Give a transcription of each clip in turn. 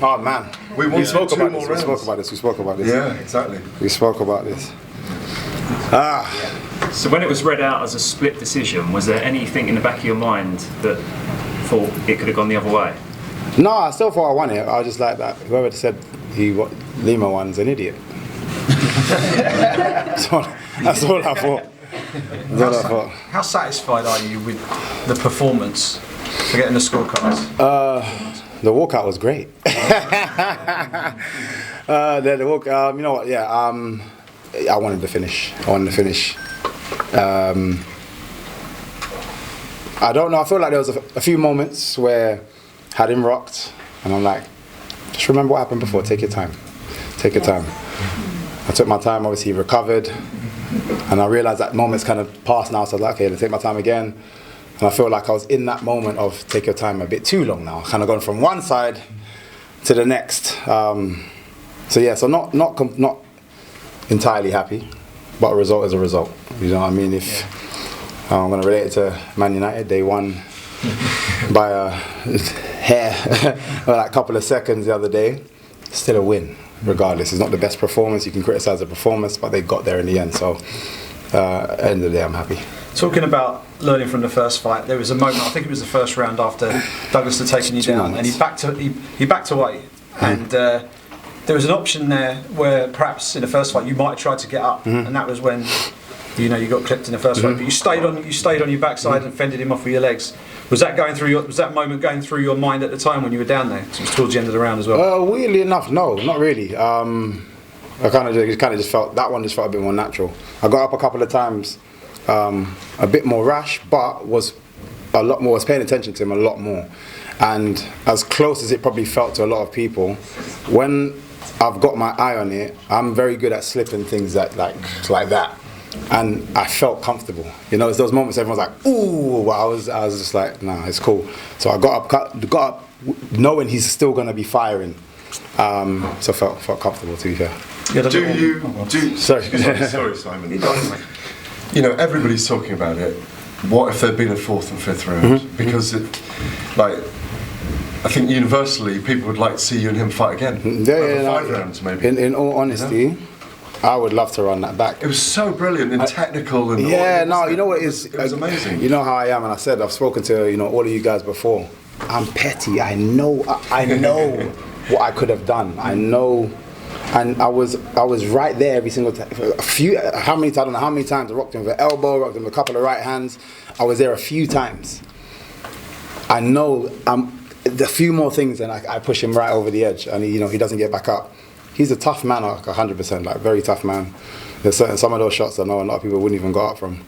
Oh man, we spoke about this. We spoke about this. Yeah, exactly. We spoke about this. So when it was read out as a split decision, was there anything in the back of your mind that thought it could have gone the other way? No, I still thought I won it. I was just like that. Whoever said Lima won's an idiot. That's all I thought. How satisfied are you with the performance for getting the scorecards? The walkout was great. The walk, you know what? Yeah, I wanted to finish. I don't know. I feel like there was a few moments where I had him rocked, and I'm like, just remember what happened before. Take your time. Take your time. I took my time. Obviously, recovered, and I realized that moment's kind of passed now. So I was like, okay, let's take my time again. And I feel like I was in that moment of take your time a bit too long now. Kind of gone from one side to the next. So not entirely happy, but a result is a result. You know what I mean? If I'm going to relate it to Man United, they won by a hair, or like a couple of seconds the other day. Still a win, regardless. It's not the best performance. You can criticise the performance, but they got there in the end. So at the end of the day, I'm happy. Talking about learning from the first fight, there was a moment, I think it was the first round after Douglas had taken you down, and he backed away, and there was an option there where perhaps in the first fight you might have tried to get up, and that was when you got clipped in the first fight, but you stayed on your backside and fended him off with your legs. Was that moment going through your mind at the time when you were down there? It was towards the end of the round as well. Weirdly enough, no, not really. I kind of just felt that one just felt a bit more natural. I got up a couple of times. A bit more rash, but was paying attention to him a lot more, and as close as it probably felt to a lot of people, when I've got my eye on it, I'm very good at slipping things like that, and I felt comfortable. It's those moments everyone's like, ooh, but I was just like, nah, it's cool. So I got up knowing he's still going to be firing, so felt comfortable, to be fair. Sorry, Simon. Everybody's talking about it. What if there'd been a fourth and fifth round? Because I think universally people would like to see you and him fight again. Five rounds maybe. In all honesty, I would love to run that back. It was so brilliant and technical and you know what it is? It was amazing. You know how I am, and I said I've spoken to all of you guys before. I'm petty. I know what I could have done. I know. And I was right there every single time. I don't know how many times I rocked him with an elbow, rocked him with a couple of right hands. I was there a few times. I know a few more things, and I push him right over the edge, and he doesn't get back up. He's a tough man, 100%, very tough man. There's some of those shots I know a lot of people wouldn't even go up from.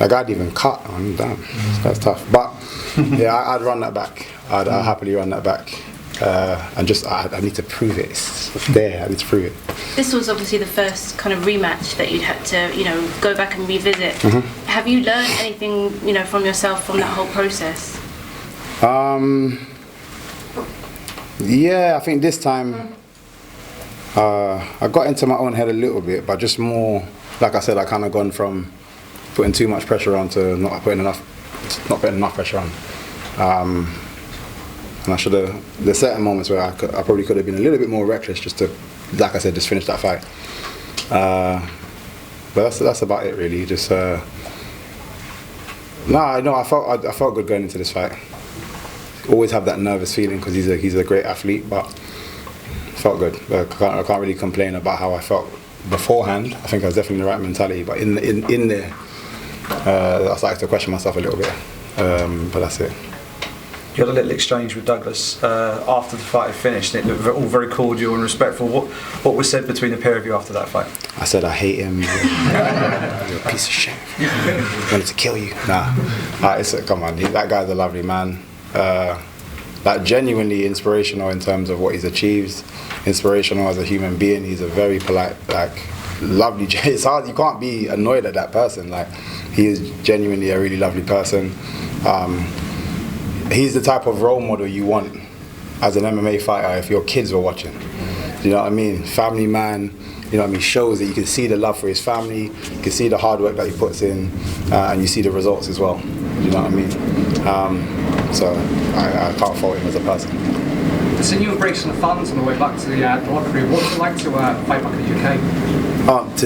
Like I'd even cut. Damn, that's tough. But yeah, I'd run that back. I'd happily run that back. And I need to prove it. It's there. I need to prove it. This was obviously the first kind of rematch that you'd had to, go back and revisit. Have you learned anything, from yourself from that whole process? Yeah, I think this time I got into my own head a little bit, but just more, like I said, I kind of gone from putting too much pressure on to not putting enough pressure on. And I should have. There's certain moments where I probably could have been a little bit more reckless, just to, like I said, just finish that fight. But that's about it, really. Just I felt good going into this fight. Always have that nervous feeling because he's a great athlete, but felt good. I can't really complain about how I felt beforehand. I think I was definitely in the right mentality, but in there, I started to question myself a little bit. But that's it. You had a little exchange with Douglas after the fight had finished. It looked all very cordial and respectful. What was said between the pair of you after that fight? I said I hate him. You're a piece of shit. I wanted to kill you. Nah. Come on, that guy's a lovely man. Genuinely inspirational in terms of what he's achieved. Inspirational as a human being. He's a very polite, lovely. It's hard. You can't be annoyed at that person. He is genuinely a really lovely person. He's the type of role model you want as an MMA fighter if your kids were watching. You know what I mean? Family man, shows that you can see the love for his family, you can see the hard work that he puts in, and you see the results as well. You know what I mean? So I can't fault him as a person. So you were bracing the fans on the way back to the lottery. What was it like to fight back in the UK?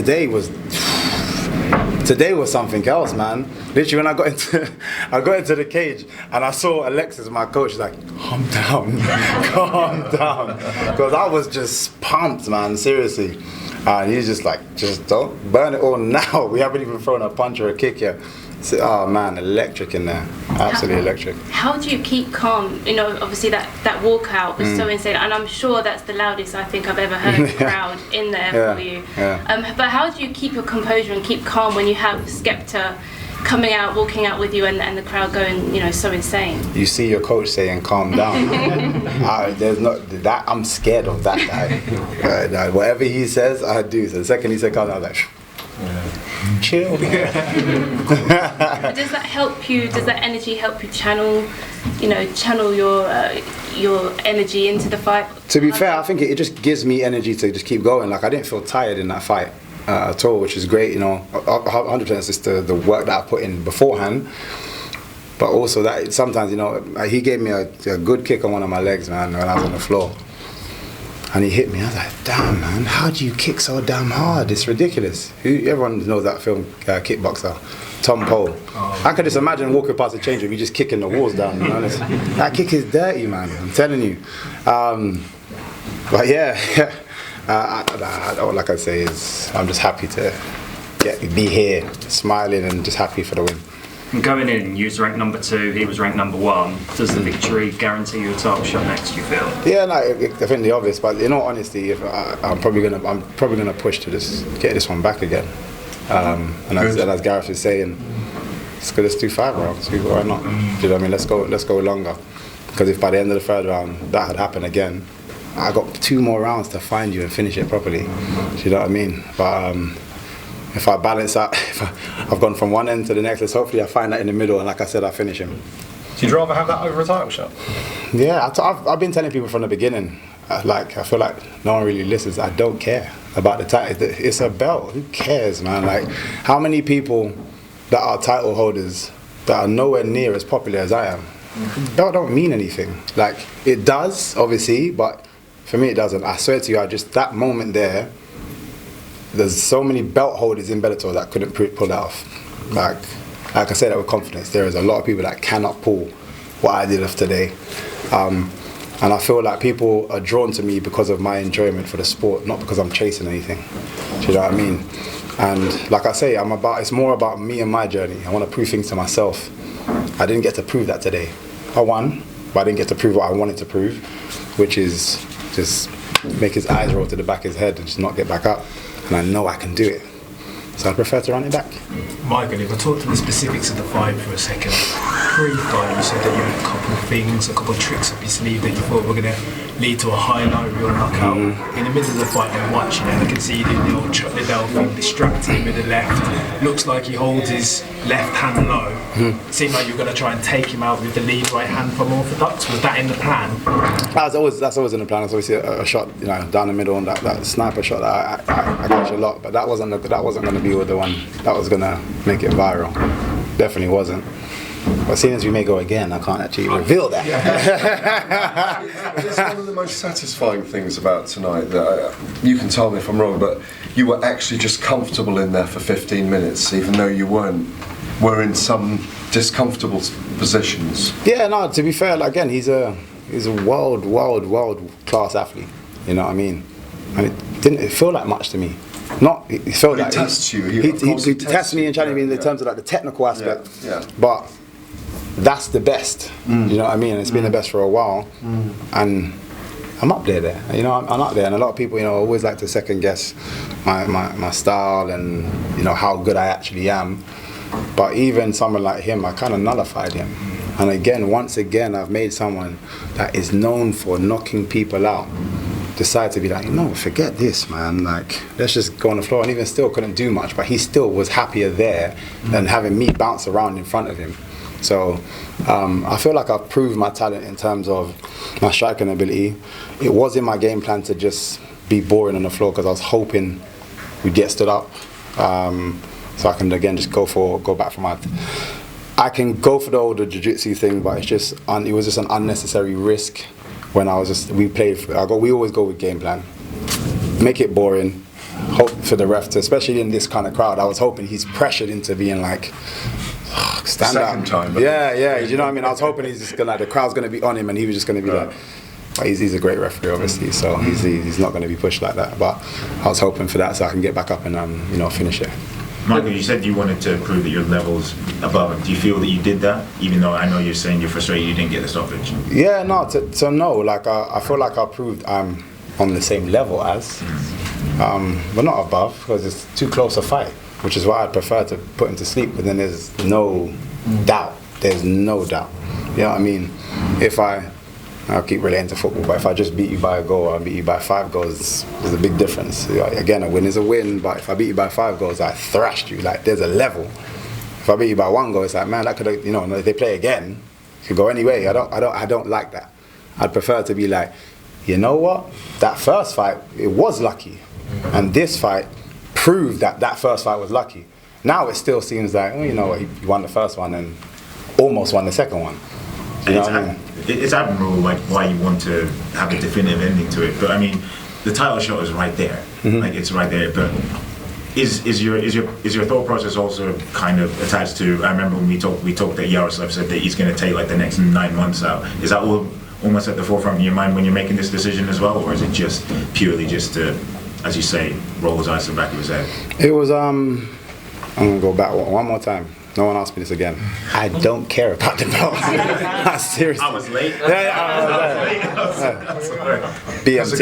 Today was something else, man. Literally, when I got into the cage and I saw Alexis, my coach, like, calm down, calm down, because I was just pumped, man. Seriously, and he's just like, just don't burn it all now. We haven't even thrown a punch or a kick yet. So, oh man, electric in there, absolutely electric. How do you keep calm? You know, obviously that walkout was so insane, and I'm sure that's the loudest I think I've ever heard the crowd in there for you. Yeah. But how do you keep your composure and keep calm when you have Skepta coming out, walking out with you, and the crowd going, you know, so insane? You see your coach saying, calm down. There's not that. I'm scared of that guy. Whatever he says, I do. So the second he said, calm down, I was like, chill. Does that help you? Does that energy help you channel your energy into the fight? To be fair, I think it just gives me energy to just keep going. Like, I didn't feel tired in that fight at all, which is great. You know, 100% it's just the work that I put in beforehand. But also that sometimes, you know, he gave me a good kick on one of my legs, man, when I was on the floor. And he hit me. I was like, damn, man, how do you kick so damn hard? It's ridiculous. Everyone knows that film, Kickboxer, Tom Poe. I could just imagine walking past the change room, you just kicking the walls down. You know? That kick is dirty, man, I'm telling you. But yeah, all I can say is I'm just happy to be here, smiling and just happy for the win. And going in, you was ranked number 2, he was ranked number 1. Does the victory guarantee you a title shot next, you feel? Yeah, no, I think the obvious, but in all honesty, if I'm probably gonna push to get this one back again. And as Gareth is saying, let's do 5 rounds. Why not? Do you know what I mean? Let's go longer. Because if by the end of the 3rd round that had happened again, I got 2 more rounds to find you and finish it properly. Do you know what I mean? But if I balance that, if I've gone from one end to the next, hopefully I find that in the middle, and like I said, I finish him. So you'd rather have that over a title shot? Yeah, I've been telling people from the beginning, I feel like no one really listens. I don't care about the title. It's a belt. Who cares, man? Like, how many people that are title holders that are nowhere near as popular as I am? Belt don't mean anything. Like, it does, obviously, but for me it doesn't. I swear to you, that moment there, there's so many belt holders in Bellator that couldn't pull that off. Like I say that with confidence. There is a lot of people that cannot pull what I did off today. And I feel like people are drawn to me because of my enjoyment for the sport, not because I'm chasing anything. Do you know what I mean? And like I say, it's more about me and my journey. I want to prove things to myself. I didn't get to prove that today. I won, but I didn't get to prove what I wanted to prove, which is just make his eyes roll to the back of his head and just not get back up. And I know I can do it. So I prefer to run it back. Michael, if I talk to the specifics of the fight for a second, pre-fight you said that you had a couple of things, a couple of tricks up your sleeve that you thought were going to lead to a highlight real knockout. In the middle of the fight I'm watching it, I can see you doing the old Chuck Liddell thing, distracting him with the left. Looks like he holds his left hand low. It seemed like you were going to try and take him out with the lead right hand from orthodox. Was that in the plan? That's always in the plan. It's obviously a shot, you know, down the middle, and that sniper shot that I catch a lot. But that wasn't going to be the one that was going to make it viral. Definitely wasn't. But seeing as we may go again, I can't actually reveal that. It's one of the most satisfying things about tonight that you can tell me if I'm wrong, but you were actually just comfortable in there for 15 minutes, even though you were in some discomfortable positions. Yeah, no. To be fair, like, again, he's a world class athlete. You know what I mean? And it didn't feel like much to me. Not, it felt but like he tests you. He tests me and challenged me in terms of like the technical aspect. Yeah. But that's the best. You know what I mean? It's been the best for a while, and I'm up there. You know, I'm up there, and a lot of people, you know, always like to second guess my style and, you know, how good I actually am. But even someone like him, I kind of nullified him. And again, once again, I've made someone that is known for knocking people out decide to be like, no, forget this, man. Like, let's just go on the floor. And even still couldn't do much, but he still was happier there than having me bounce around in front of him. So I feel like I've proved my talent in terms of my striking ability. It was in my game plan to just be boring on the floor because I was hoping we'd get stood up. So I can again just go back for my. I can go for the jiu-jitsu thing, but it's just it was just an unnecessary risk when we always go with game plan, make it boring, hope for the ref to, especially in this kind of crowd. I was hoping he's pressured into being like, stand Second up. time. Yeah, you know what I mean? I was hoping he's just gonna, the crowd's gonna be on him and he was just gonna be like, but he's a great referee, obviously, so he's not going to be pushed like that. But I was hoping for that so I can get back up and finish it. Michael, you said you wanted to prove that your level's above him. Do you feel that you did that, even though I know you're saying you're frustrated you didn't get the stoppage? Yeah, no. No. Like I feel like I proved I'm on the same level as, but not above because it's too close a fight, which is why I prefer to put him to sleep. But then there's no doubt. There's no doubt. You know what I mean? I'll keep relating to football, but if I just beat you by a goal or I beat you by 5 goals, there's a big difference. Again, a win is a win, but if I beat you by 5 goals, I thrashed you. Like, there's a level. If I beat you by 1 goal, it's like, man, that could have, if they play again, it could go any way. I don't like that. I'd prefer to be like, you know what? That first fight, it was lucky. And this fight proved that first fight was lucky. Now it still seems like, well, you know what, he won the first one and almost won the second one. You know what I mean? It's admirable, like, why you want to have a definitive ending to it. But I mean, the title shot is right there. Like, it's right there. But is your thought process also kind of attached to? I remember when we talked that Yaroslav said that he's going to take like the next 9 months out. Is that all almost at the forefront of your mind when you're making this decision as well, or is it just purely just to, as you say, roll his eyes to the back of his head? It was I'm gonna go back one more time. No one asked me this again. I don't care about the belt. Seriously. I was late. Yeah, I was late. BMT.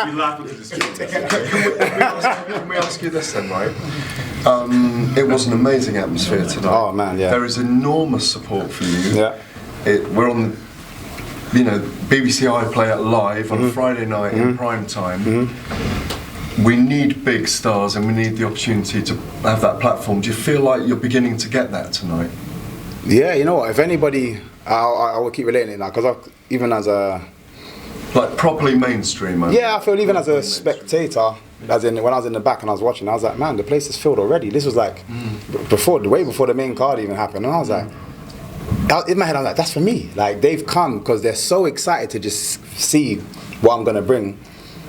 You laugh because it's true. Can we ask you this then, right? It was an amazing atmosphere tonight. Oh man, yeah. There is enormous support for you. Yeah. We're on, BBC iPlayer it live on a Friday night in prime time. We need big stars and we need the opportunity to have that platform. Do you feel like you're beginning to get that tonight? Yeah, you know what? If anybody, I will keep relating it now because even as a properly mainstream. I feel even as a spectator, as in when I was in the back and I was watching, I was like, man, the place is filled already. This was like way before the main card even happened, and I was like, in my head, I was like, that's for me. Like, they've come because they're so excited to just see what I'm gonna bring.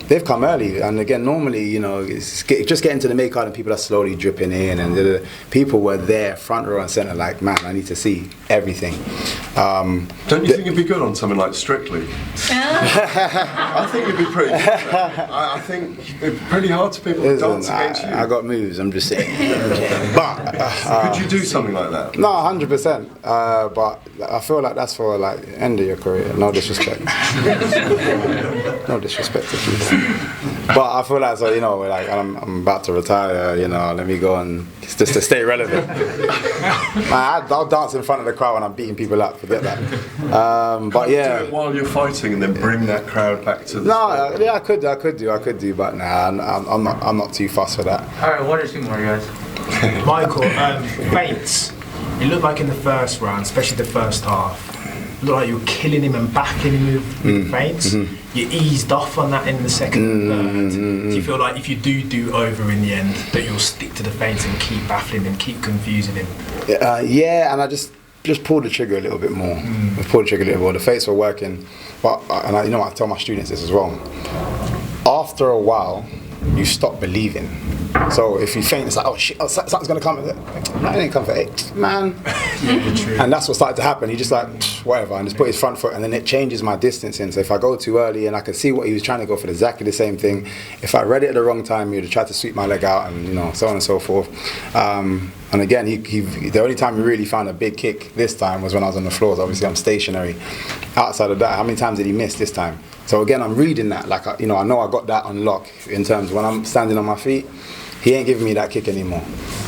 They've come early, and again, normally, it's just getting to the main card and people are slowly dripping in, and the people were there, front row and centre, like, man, I need to see everything. Don't you think you'd be good on something like Strictly? I think you'd be pretty good. I think it's pretty hard to people to dance against you. I got moves, I'm just saying. But could you do something like that? No, 100%. But I feel like that's for like end of your career. No disrespect. No disrespect to you. But I feel like, so, like I'm about to retire, let me go and just to stay relevant. Man, I'll dance in front of the crowd when I'm beating people up, forget that. But yeah. Do it while you're fighting and then bring that crowd back to the No, yeah, I could do, but nah, I'm not too fussed for that. Alright, what are two more, guys? Michael, feints. It looked like in the first round, especially the first half, it looked like you were killing him and backing him with feints. You eased off on that in the second and third. Do you feel like if you do over in the end, that you'll stick to the feints and keep baffling him, keep confusing him? Yeah, and I just pulled the trigger a little bit more. Pulled the trigger a little more. The feints were working, but I tell my students this as well. After a while, you stop believing. So if you feint, it's like, oh shit, something's gonna come. Man, it ain't come for 8, man. And that's what started to happen. He just like, whatever, and just put his front foot, and then it changes my distance in. So if I go too early, and I can see what he was trying to go for, exactly the same thing. If I read it at the wrong time, he would have tried to sweep my leg out, and so on and so forth. And again, the only time he really found a big kick this time was when I was on the floors. Obviously, I'm stationary. Outside of that, how many times did he miss this time? So again, I'm reading that, like, I know I got that on lock in terms of when I'm standing on my feet, he ain't giving me that kick anymore.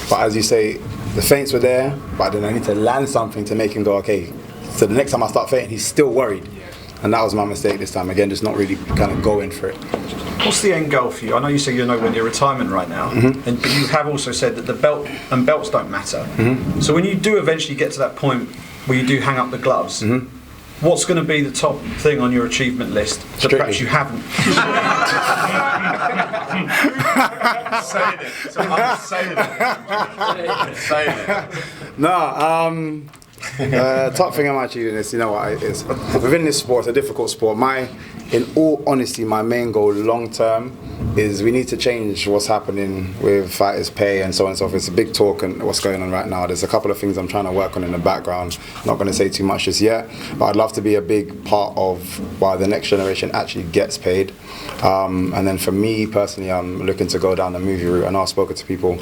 But as you say, the feints were there, but then I need to land something to make him go, okay. So the next time I start feinting, he's still worried. And that was my mistake this time. Again, just not really kind of going for it. What's the end goal for you? I know you say you're nowhere near retirement right now, but you have also said that the belt and belts don't matter. So when you do eventually get to that point where you do hang up the gloves, what's going to be the top thing on your achievement list that perhaps you haven't? Saying it. No, Top thing I'm achieving is, you know what it is. Within this sport, it's a difficult sport. In all honesty, my main goal long term is we need to change what's happening with fighters' pay and so on and so forth. It's a big talk and what's going on right now. There's a couple of things I'm trying to work on in the background. Not going to say too much just yet, but I'd love to be a big part of why the next generation actually gets paid. And then for me personally, I'm looking to go down the movie route. I know I've spoken to people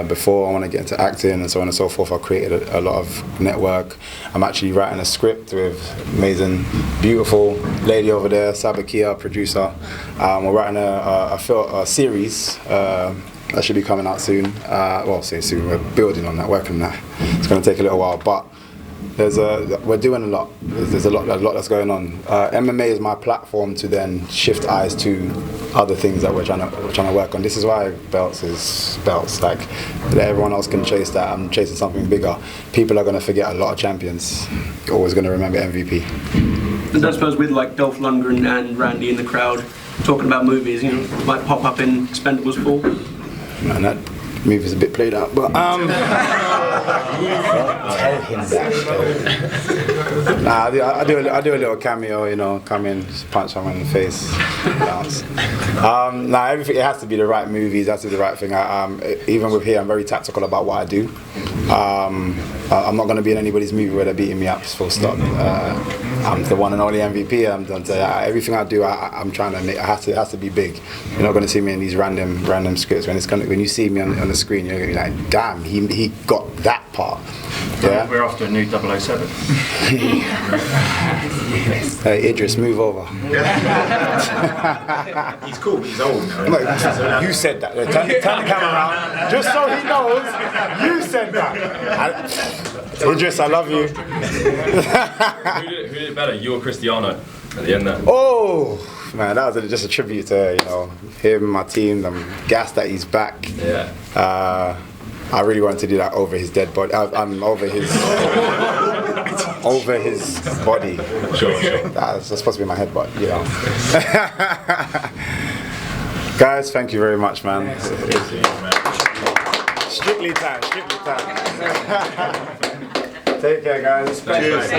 before. I want to get into acting and so on and so forth. I've created a lot of network. I'm actually writing a script with amazing, beautiful lady over there, Sabakia, producer. We're writing a series that should be coming out soon. Well, say soon. We're building on that, working on that. It's going to take a little while, but we're doing a lot. There's a lot that's going on. MMA is my platform to then shift eyes to other things that we're trying to work on. This is why belts is belts. Like everyone else can chase that. I'm chasing something bigger. People are going to forget a lot of champions. You're always going to remember MVP. And I suppose with like Dolph Lundgren and Randy in the crowd talking about movies, you know, might pop up in Expendables 4. Man, that movie's a bit played out, but tell him that. Nah, I do a little cameo, you know, come in, just punch someone in the face, bounce. Everything, it has to be the right movies, it has to be the right thing. Even with here, I'm very tactical about what I do. I'm not going to be in anybody's movie where they're beating me up, full stop. I'm the one and only MVP. Everything I do, I'm trying to make. It has to be big. You're not going to see me in these random scripts. When you see me on the screen, you're going to be like, damn, he got that part. Yeah. We're after a new 007. Hey, Idris, move over. He's cool, he's old now. You said that. Turn the camera around, just so he knows. You said that. Idris, I love you. Who did it better, you or Cristiano at the end there? Oh man, that was just a tribute to him, my team. I'm gassed that he's back. Yeah. I really wanted to do that over his dead body. I'm over his body. Sure. That's supposed to be my head, but Guys, thank you very much, man. Strictly time. Take care, guys. Cheers.